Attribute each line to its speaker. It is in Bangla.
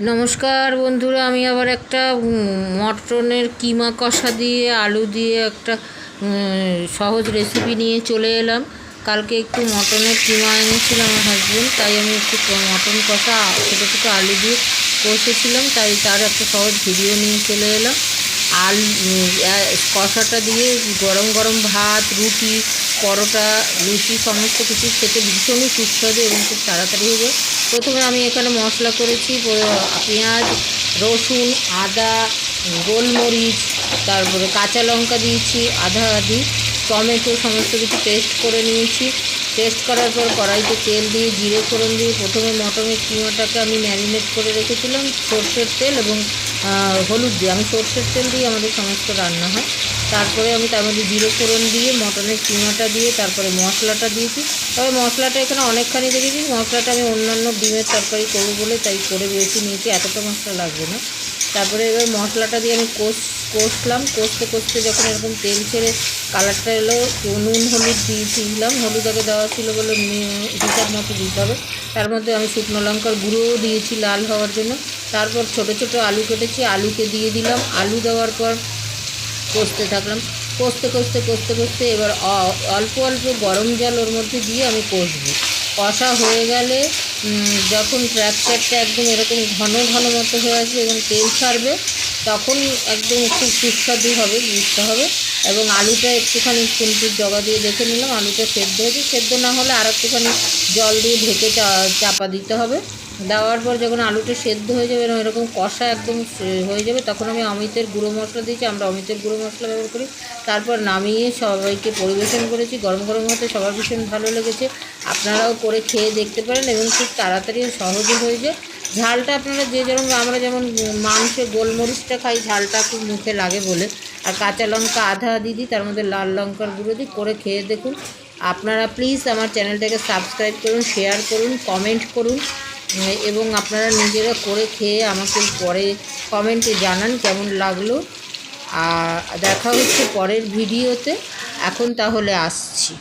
Speaker 1: নমস্কার বন্ধুরা, আমি আবার একটা মটনের কিমা কষা দিয়ে আলু দিয়ে একটা সহজ রেসিপি নিয়ে চলে এলাম। কালকে একটু মটনের কিমা এনেছিল আমার হাজবেন্ড, তাই আমি একটু মটন কষা ছোটো ছোটো আলু দিয়ে কষেছিলাম, তাই তার একটা সহজ ভিডিও নিয়ে চলে এলাম। আলু কষাটা দিয়ে গরম গরম ভাত, রুটি, পরোটা, লুচি সমস্ত কিছু খেতে ভীষণই সুস্বাদু এবং খুব তাড়াতাড়ি হয়ে যায়। প্রথমে আমি এখানে মশলা করেছি, পেঁয়াজ, রসুন, আদা, গোলমরিচ, তারপরে কাঁচা লঙ্কা দিয়েছি আধা আধি, টমেটো সমস্ত কিছু পেস্ট করে নিয়েছি। পেস্ট করার পর কড়াইতে তেল দিয়ে জিরে ফোড়ন দিয়ে প্রথমে মটনের কিমাটাকে আমি ম্যারিনেট করে রেখেছিলাম সর্ষের তেল এবং হলুদ দিয়ে। আমি সর্ষের তেল দিয়ে আমাদের সমস্ত রান্না হয়। তারপরে আমি তার মধ্যে জিরে ফোড়ন দিয়ে মটনের কিমাটা দিয়ে তারপরে মশলাটা দিয়েছি। তবে মশলাটা এখানে অনেকখানি দেখেছি, মশলাটা আমি অন্যান্য ডিমের তরকারি করবো বলে তাই করে বেশি নিয়েছি, এতটা মশলা লাগবে না। তারপরে এবার মশলাটা দিয়ে আমি কষলাম। কষতে কষতে যখন এরকম তেল ছেড়ে কালারটা এলো, নুন হলুদ দিয়েছিলাম, হলুদ আগে দেওয়া ছিল বলে হিসাব মতো দিতে হবে। তার মধ্যে আমি শুকনো লঙ্কার গুঁড়োও দিয়েছি লাল হওয়ার জন্য। তারপর ছোটো ছোটো আলু কেটেছি, আলুকে দিয়ে দিলাম। আলু দেওয়ার পর কষতে থাকলাম। কষতে কষতে কষতে কষতে এবার অল্প অল্প গরম জল ওর মধ্যে দিয়ে আমি কষবো। কষা হয়ে গেলে যখন ট্র্যাকচারটা একদম এরকম ঘন ঘন মতো হয়ে আসবে এবং তেল ছাড়বে, তখন একদম খুব সুস্বাদু হবে, বুঝতে হবে। এবং আলুটা একটুখানি খুন্তির জগা দিয়ে দেখে নিলাম আলুটা সেদ্ধ হয়েছে। সেদ্ধ না হলে আর একটুখানি জল দিয়ে ঢেকে চাপা দিতে হবে। দেওয়ার পর যখন আলুটা সেদ্ধ হয়ে যাবে এবং এরকম কষা একদম হয়ে যাবে, তখন আমি অমিতের গুঁড়ো মশলা দিয়েছি। আমরা অমিতের গুঁড়ো মশলা ব্যবহার করি। তারপর নামিয়ে সবাইকে পরিবেশন করেছি। গরম গরম হতে সবার ভীষণ ভালো লেগেছে। আপনারাও করে খেয়ে দেখতে পারেন এবং খুব তাড়াতাড়ি সহজে হয়ে যায়। ঝালটা আপনারা আমরা যেমন মাংসে গোলমরিচটা খাই, ঝালটা খুব মুখে লাগে বলে, আর কাঁচা লঙ্কা আধা দিই, তার মধ্যে লাল লঙ্কার গুঁড়ো দিই। করে খেয়ে দেখুন। আপনারা প্লিজ আমার চ্যানেলটাকে সাবস্ক্রাইব করুন, শেয়ার করুন, কমেন্ট করুন এবং আপনারা নিজেরা করে খেয়ে আমাকে পরে কমেন্টে জানান কেমন লাগলো। আর দেখা হচ্ছে পরের ভিডিওতে। এখন তাহলে আসছি।